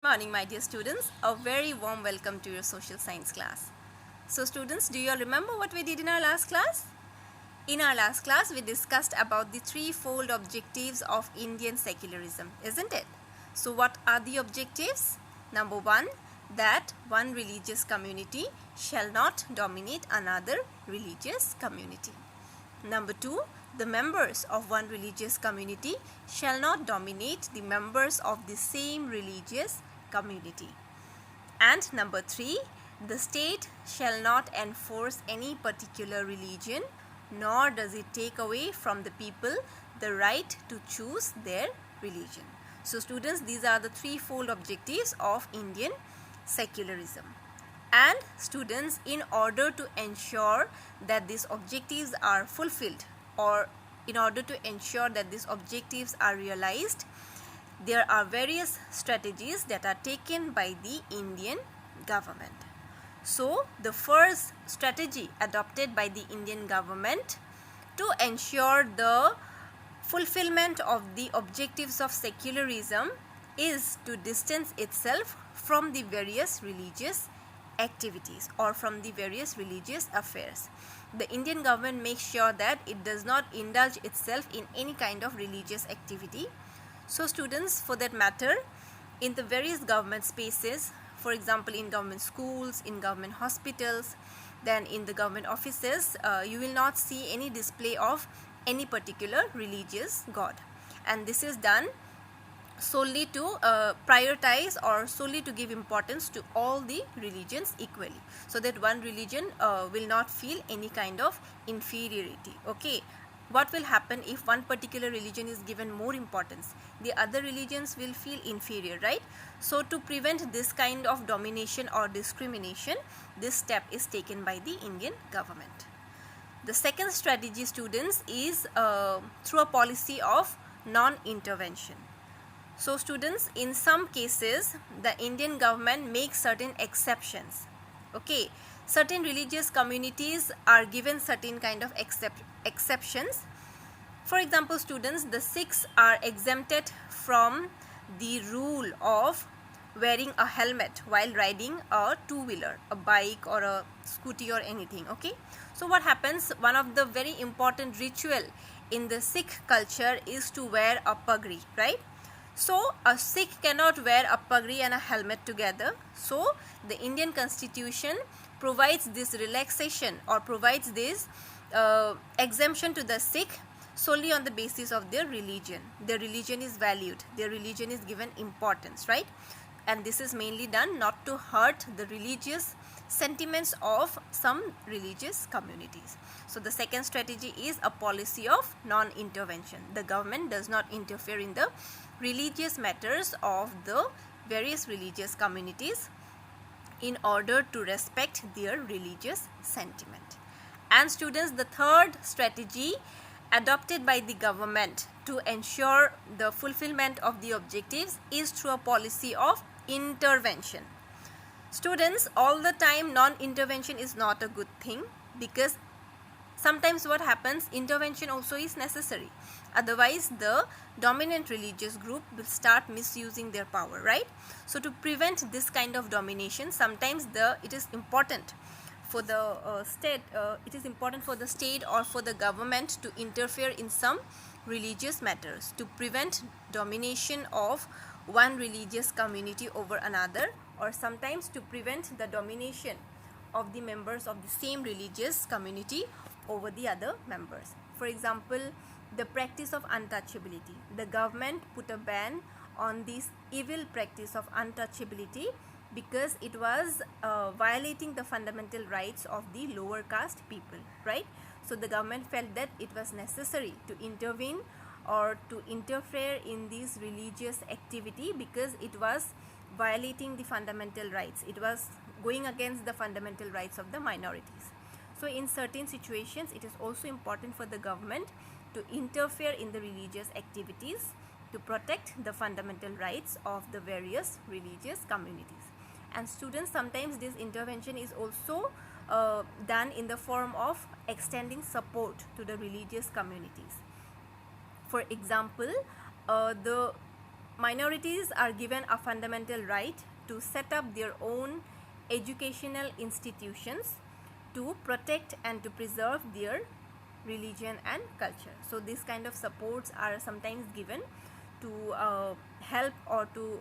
Morning, my dear students. A very warm welcome to your social science class. So students, do you all remember what we did in our last class? In our last class, we discussed about the threefold objectives of Indian secularism, isn't it? So what are the objectives? Number one, that one religious community shall not dominate another religious community. Number two, the members of one religious community shall not dominate the members of the same religious community. And number three, the state shall not enforce any particular religion, nor does it take away from the people the right to choose their religion. So students, these are the threefold objectives of Indian secularism. And students, in order to ensure that these objectives are fulfilled, or in order to ensure that these objectives are realized, there are various strategies that are taken by the Indian government. So the first strategy adopted by the Indian government to ensure the fulfillment of the objectives of secularism is to distance itself from the various religious activities or from the various religious affairs. The Indian government makes sure that it does not indulge itself in any kind of religious activity. So students, for that matter, in the various government spaces, for example in government schools, in government hospitals, then in the government offices, you will not see any display of any particular religious god, and this is done solely to prioritize or solely to give importance to all the religions equally, so that one religion will not feel any kind of inferiority. Okay, what will happen if one particular religion is given more importance? The other religions will feel inferior, right? So to prevent this kind of domination or discrimination, this step is taken by the Indian government. The second strategy, students, is through a policy of non-intervention. So students, in some cases the Indian government makes certain exceptions. Okay, certain religious communities are given certain kind of exceptions. For example, students, the Sikhs are exempted from the rule of wearing a helmet while riding a two-wheeler, a bike or a scooty or anything. Okay, so what happens, one of the very important ritual in the Sikh culture is to wear a pagri, right? So a Sikh cannot wear a pagri and a helmet together. So the Indian constitution provides this relaxation or provides this exemption to the Sikh solely on the basis of their religion. Their religion is valued, their religion is given importance, right? And this is mainly done not to hurt the religious sentiments of some religious communities. So the second strategy is a policy of non-intervention. The government does not interfere in the religious matters of the various religious communities in order to respect their religious sentiment. And students, the third strategy adopted by the government to ensure the fulfillment of the objectives is through a policy of intervention. Students, all the time non-intervention is not a good thing, because sometimes what happens, intervention also is necessary. Otherwise, the dominant religious group will start misusing their power, right? So to prevent this kind of domination, sometimes it is important for the state or for the government to interfere in some religious matters to prevent domination of one religious community over another, or sometimes to prevent the domination of the members of the same religious community over the other members. For example, the practice of untouchability. The government put a ban on this evil practice of untouchability because it was violating the fundamental rights of the lower caste people, right? So the government felt that it was necessary to intervene or to interfere in this religious activity because it was violating the fundamental rights. It was going against the fundamental rights of the minorities. So in certain situations, it is also important for the government to interfere in the religious activities to protect the fundamental rights of the various religious communities. And students, sometimes this intervention is also done in the form of extending support to the religious communities. For example, the minorities are given a fundamental right to set up their own educational institutions to protect and to preserve their religion and culture. So these kind of supports are sometimes given to help or to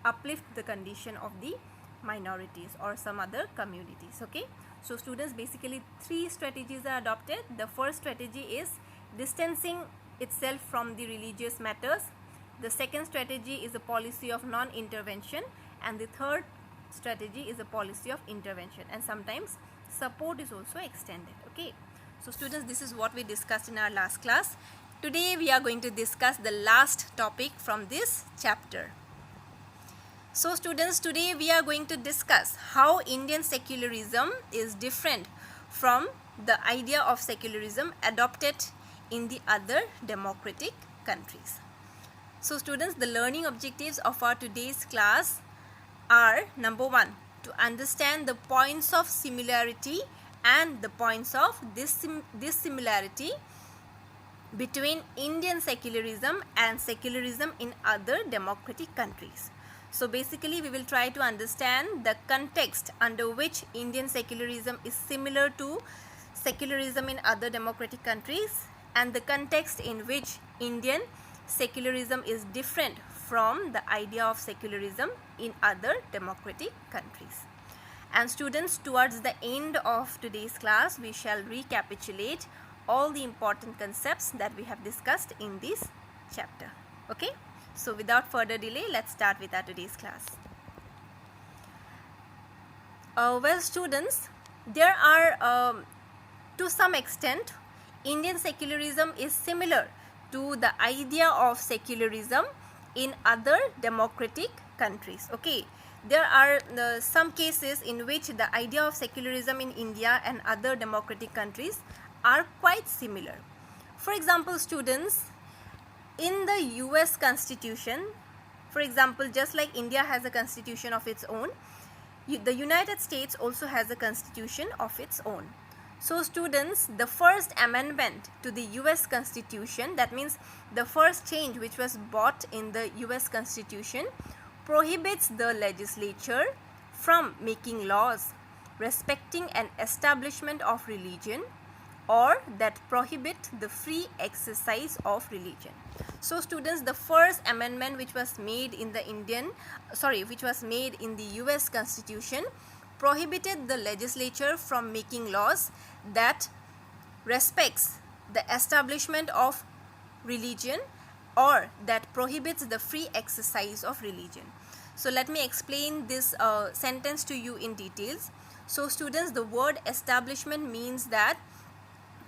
uplift the condition of the minorities or some other communities. Okay, so students, basically three strategies are adopted. The first strategy is distancing itself from the religious matters. The second strategy is a policy of non-intervention, and the third strategy is a policy of intervention, and sometimes support is also extended. Okay, so students, this is what we discussed in our last class. Today we are going to discuss the last topic from this chapter. So students, today we are going to discuss how Indian secularism is different from the idea of secularism adopted in the other democratic countries. So students, the learning objectives of our today's class are: number one, to understand the points of similarity and the points of dissimilarity between Indian secularism and secularism in other democratic countries. So basically we will try to understand the context under which Indian secularism is similar to secularism in other democratic countries, and the context in which Indian secularism is different from the idea of secularism in other democratic countries. And students, towards the end of today's class, we shall recapitulate all the important concepts that we have discussed in this chapter. Okay, so without further delay, let's start with our today's class. Well students, there are to some extent Indian secularism is similar to the idea of secularism in other democratic countries. Okay, there are some cases in which the idea of secularism in India and other democratic countries are quite similar. For example, students, in the US Constitution, for example, just like India has a constitution of its own, the United States also has a constitution of its own. So students, the first amendment to the US Constitution, that means the first change which was brought in the US Constitution, prohibits the legislature from making laws respecting an establishment of religion or that prohibit the free exercise of religion. So students, the first amendment which was made in the US Constitution prohibited the legislature from making laws that respects the establishment of religion or that prohibits the free exercise of religion. So let me explain this sentence to you in details. So students, the word establishment means that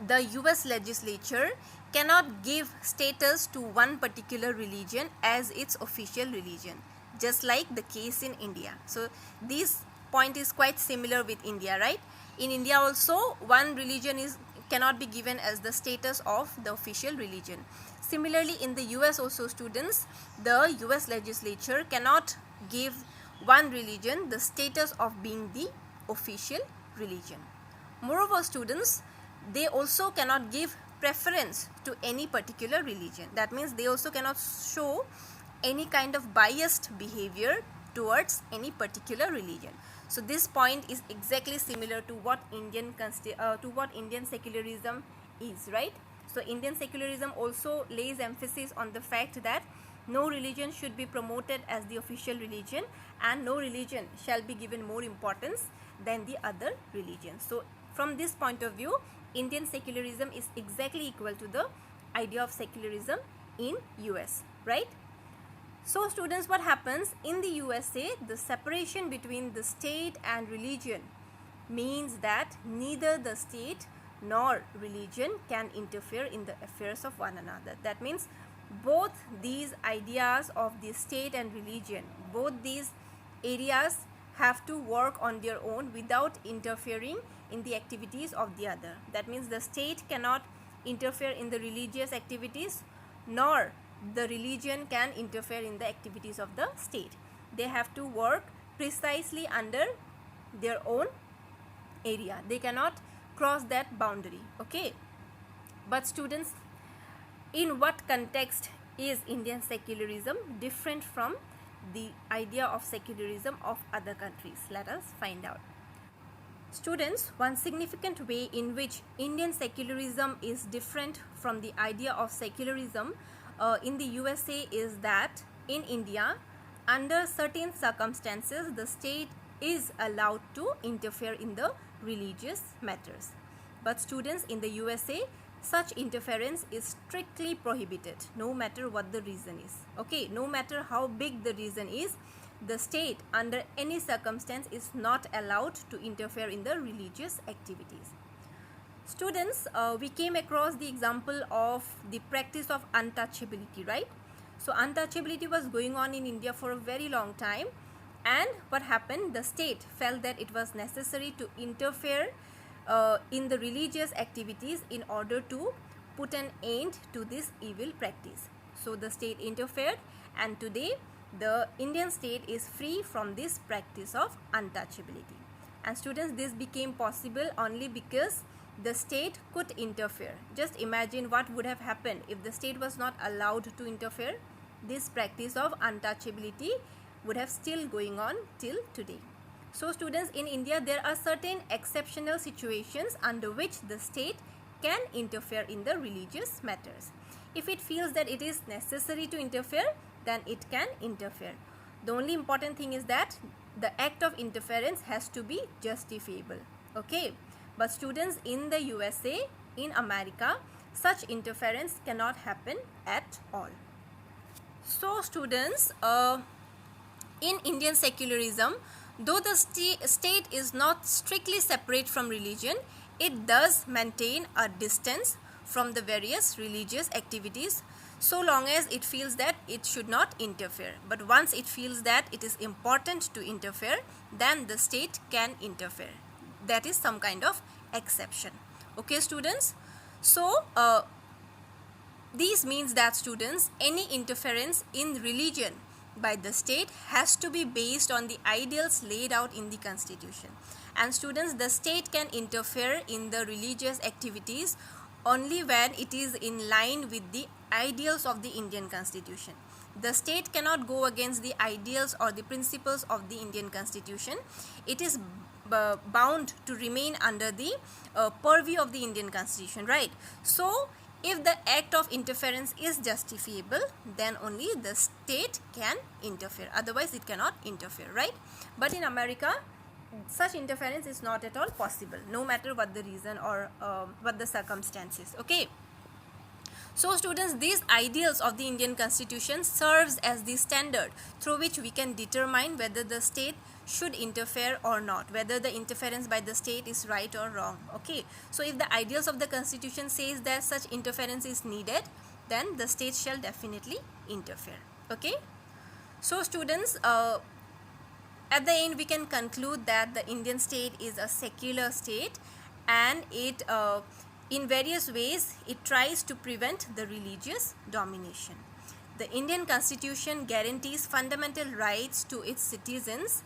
the US legislature cannot give status to one particular religion as its official religion, just like the case in India. So this point is quite similar with India, right? In India also, one religion cannot be given as the status of the official religion. Similarly, in the US also, students, the US legislature cannot give one religion the status of being the official religion. Moreover, students, they also cannot give preference to any particular religion. That means they also cannot show any kind of biased behavior towards any particular religion. So this point is exactly similar to what Indian secularism is, right? So Indian secularism also lays emphasis on the fact that no religion should be promoted as the official religion, and no religion shall be given more importance than the other religions. So from this point of view, Indian secularism is exactly equal to the idea of secularism in US, right? So students, what happens in the USA, the separation between the state and religion means that neither the state nor religion can interfere in the affairs of one another. That means both these ideas of the state and religion, both these areas have to work on their own without interfering in the activities of the other. That means the state cannot interfere in the religious activities, nor the religion can interfere in the activities of the state. They have to work precisely under their own area. They cannot cross that boundary. Okay, but students, in what context is Indian secularism different from the idea of secularism of other countries? Let us find out. Students, one significant way in which Indian secularism is different from the idea of secularism in the USA is that in India, under certain circumstances, the state is allowed to interfere in the religious matters. But students, in the USA, such interference is strictly prohibited, no matter what the reason is. Okay, no matter how big the reason is, the state under any circumstance is not allowed to interfere in the religious activities. Students, we came across the example of the practice of untouchability, right? So untouchability was going on in India for a very long time, and what happened, the state felt that it was necessary to interfere in the religious activities in order to put an end to this evil practice. So the state interfered, and today the Indian state is free from this practice of untouchability. And students, this became possible only because the state could interfere. Just imagine what would have happened if the state was not allowed to interfere. This practice of untouchability would have still going on till today. So students, in India there are certain exceptional situations under which the state can interfere in the religious matters. If it feels that it is necessary to interfere, then it can interfere. The only important thing is that the act of interference has to be justifiable. Okay, but students, in the USA, in America, such interference cannot happen at all. So students, in Indian secularism, though the state is not strictly separate from religion, it does maintain a distance from the various religious activities, so long as it feels that it should not interfere. But once it feels that it is important to interfere, then the state can interfere. That is some kind of exception. Okay students, so this means that students, any interference in religion by the state has to be based on the ideals laid out in the constitution. And students, the state can interfere in the religious activities only when it is in line with the ideals of the Indian constitution. The state cannot go against the ideals or the principles of the Indian constitution. It is bound to remain under the purview of the Indian constitution, right? So if the act of interference is justifiable, then only the state can interfere, otherwise it cannot interfere, right? But in America, such interference is not at all possible, no matter what the reason or what the circumstances. Okay, so students, these ideals of the Indian constitution serves as the standard through which we can determine whether the state should interfere or not, whether the interference by the state is right or wrong. Okay, so if the ideals of the constitution says that such interference is needed, then the state shall definitely interfere. Okay, so students, at the end we can conclude that the Indian state is a secular state, and it in various ways it tries to prevent the religious domination. The Indian constitution guarantees fundamental rights to its citizens,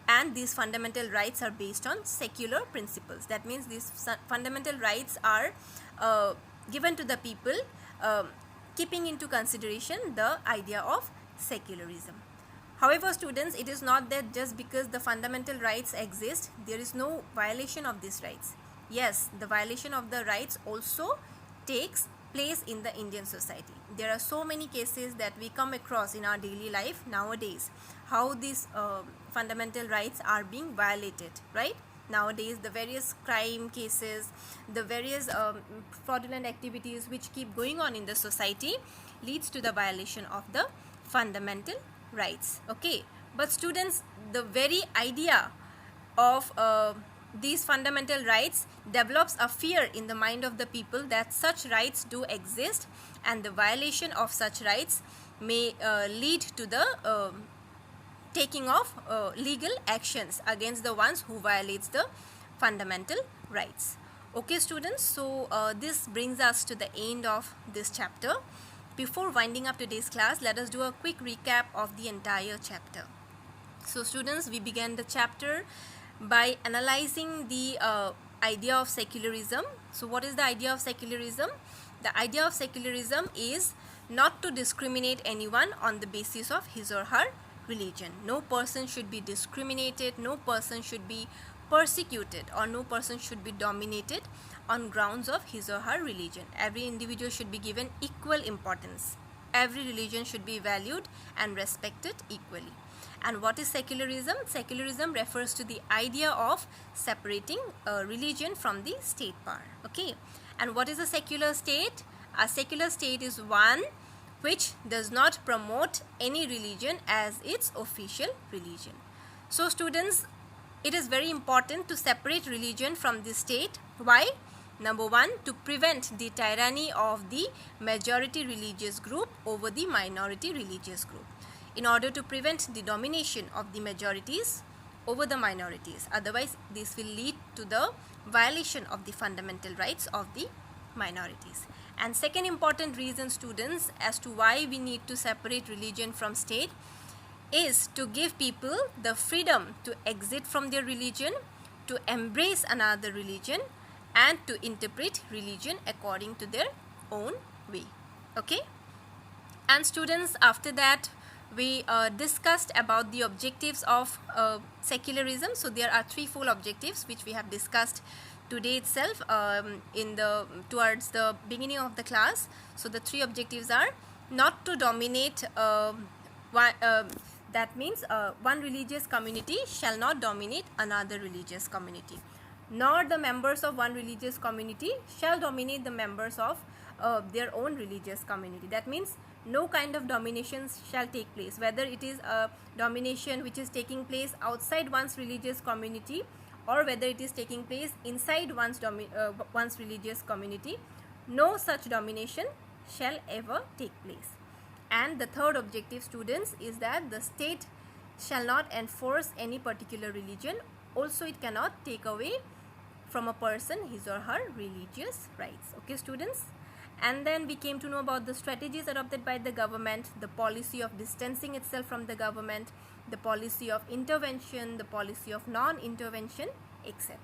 and these fundamental rights are based on secular principles. That means these fundamental rights are given to the people, keeping into consideration the idea of secularism. However students, it is not that just because the fundamental rights exist, there is no violation of these rights. Yes, the violation of the rights also takes place in the Indian society. There are so many cases that we come across in our daily life nowadays, how these fundamental rights are being violated, right? Nowadays the various crime cases, the various fraudulent activities which keep going on in the society leads to the violation of the fundamental rights. Okay, but students, the very idea of these fundamental rights develops a fear in the mind of the people that such rights do exist, and the violation of such rights may lead to the taking of legal actions against the ones who violates the fundamental rights. Okay students, so this brings us to the end of this chapter. Before winding up today's class, let us do a quick recap of the entire chapter. So students, we began the chapter by analyzing the idea of secularism. So what is the idea of secularism? The idea of secularism is not to discriminate anyone on the basis of his or her religion. No person should be discriminated, no person should be persecuted, or no person should be dominated on grounds of his or her religion. Every individual should be given equal importance. Every religion should be valued and respected equally. And what is secularism? Secularism refers to the idea of separating religion from the state power. Okay. And what is a secular state? A secular state is one which does not promote any religion as its official religion. So students, it is very important to separate religion from the state. Why? Number one, to prevent the tyranny of the majority religious group over the minority religious group, in order to prevent the domination of the majorities over the minorities. Otherwise, this will lead to the violation of the fundamental rights of the minorities. And second important reason, students, as to why we need to separate religion from state is to give people the freedom to exit from their religion, to embrace another religion, and to interpret religion according to their own way. Okay? And students, after that, we discussed about the objectives of secularism. So there are threefold objectives which we have discussed today itself towards the beginning of the class. So the three objectives are not to dominate that means one religious community shall not dominate another religious community, nor the members of one religious community shall dominate the members of their own religious community. That means no kind of domination shall take place, whether it is a domination which is taking place outside one's religious community or whether it is taking place inside one's religious community. No such domination shall ever take place. And the third objective, students, is that the state shall not enforce any particular religion. Also, it cannot take away from a person his or her religious rights. Okay, students? And then we came to know about the strategies adopted by the government, the policy of distancing itself from the government, the policy of intervention, the policy of non-intervention, etc.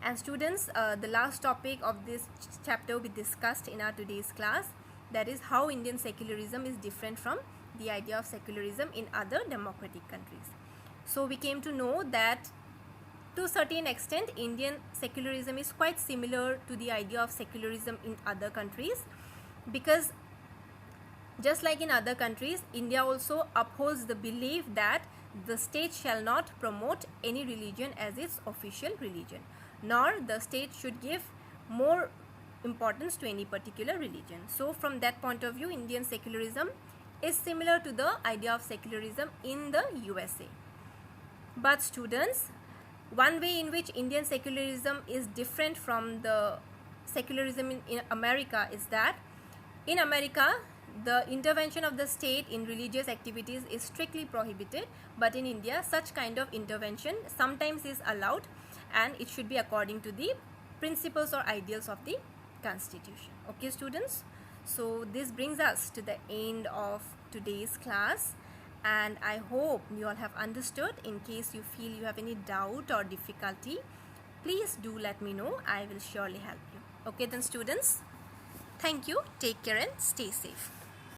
And students, the last topic of this chapter we discussed in our today's class, that is how Indian secularism is different from the idea of secularism in other democratic countries. So we came to know that to a certain extent, Indian secularism is quite similar to the idea of secularism in other countries, because just like in other countries, India also upholds the belief that the state shall not promote any religion as its official religion, nor the state should give more importance to any particular religion. So from that point of view, Indian secularism is similar to the idea of secularism in the USA. But students, one way in which Indian secularism is different from the secularism in America is that in America, the intervention of the state in religious activities is strictly prohibited, but in India, such kind of intervention sometimes is allowed, and it should be according to the principles or ideals of the Constitution. Okay, students? So this brings us to the end of today's class, and I hope you all have understood. In case you feel you have any doubt or difficulty, please do let me know. I will surely help you. Okay then, students? Thank you. Take care and stay safe.